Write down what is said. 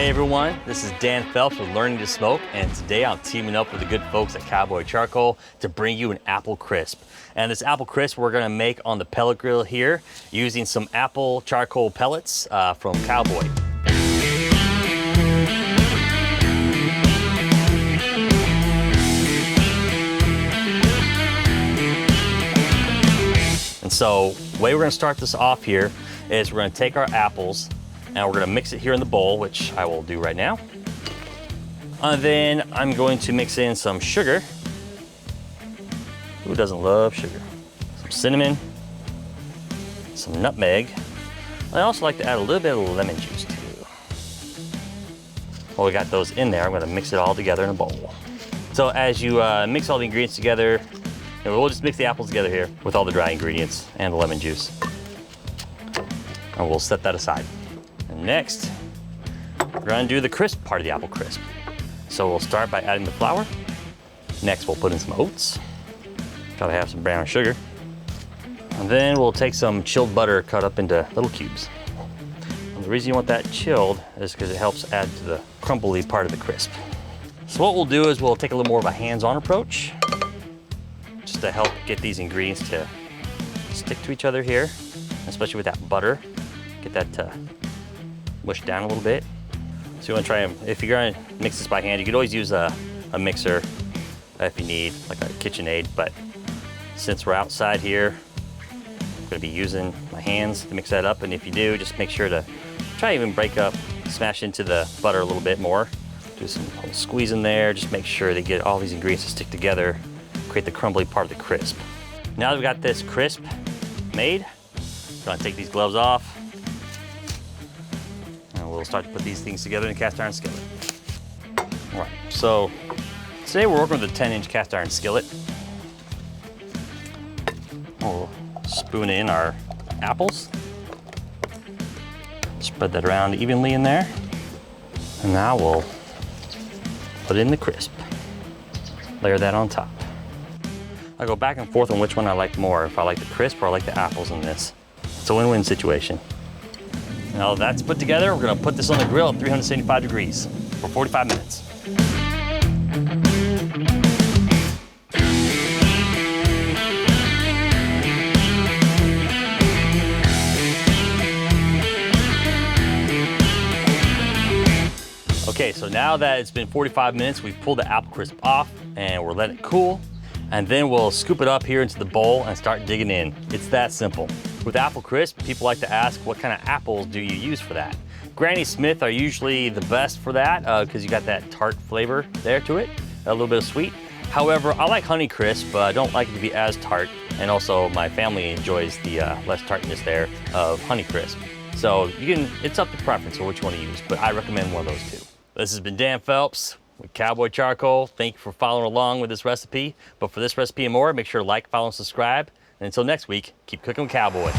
Hey everyone, this is Dan Phelps with Learning to Smoke, and today I'm teaming up with the good folks at Cowboy Charcoal to bring you an apple crisp. And this apple crisp we're gonna make on the pellet grill here using some apple charcoal pellets from Cowboy. And so the way we're gonna start this off here is we're gonna take our apples and we're gonna mix it here in the bowl, which I will do right now. And then I'm going to mix in some sugar. Who doesn't love sugar? Some cinnamon, some nutmeg. I also like to add a little bit of lemon juice too. Well, we got those in there. I'm gonna mix it all together in a bowl. So as you mix all the ingredients together, we'll just mix the apples together here with all the dry ingredients and the lemon juice. And we'll set that aside. And next, we're gonna do the crisp part of the apple crisp. So we'll start by adding the flour. Next, we'll put in some oats. Gotta have some brown sugar. And then we'll take some chilled butter cut up into little cubes. And the reason you want that chilled is because it helps add to the crumbly part of the crisp. So what we'll do is we'll take a little more of a hands-on approach just to help get these ingredients to stick to each other here, especially with that butter. Get that mush down a little bit. So you want to try and, if you're going to mix this by hand, you could always use a mixer if you need, like a KitchenAid, but since we're outside here, I'm going to be using my hands to mix that up. And if you do, just make sure to try and even break up, smash into the butter a little bit more. Do some little squeeze in there, just make sure to get all these ingredients to stick together, create the crumbly part of the crisp. Now that we got this crisp made, I'm going to take these gloves off. We'll start to put these things together in a cast iron skillet. All right, so today we're working with a 10-inch cast iron skillet. We'll spoon in our apples. Spread that around evenly in there. And now we'll put in the crisp. Layer that on top. I go back and forth on which one I like more, if I like the crisp or I like the apples in this. It's a win-win situation. Now that's put together, we're gonna put this on the grill at 375 degrees for 45 minutes. Okay, so now that it's been 45 minutes, we've pulled the apple crisp off and we're letting it cool. And then we'll scoop it up here into the bowl and start digging in. It's that simple. With apple crisp, people like to ask, what kind of apples do you use for that? Granny Smith are usually the best for that because you got that tart flavor there to it, a little bit of sweet. However, I like honeycrisp, but I don't like it to be as tart. And also my family enjoys the less tartness there of honeycrisp. So you can, it's up to preference for what you want to use, but I recommend one of those two. This has been Dan Phelps with Cowboy Charcoal. Thank you for following along with this recipe. But for this recipe and more, make sure to like, follow, and subscribe. And until next week, keep cooking with Cowboy.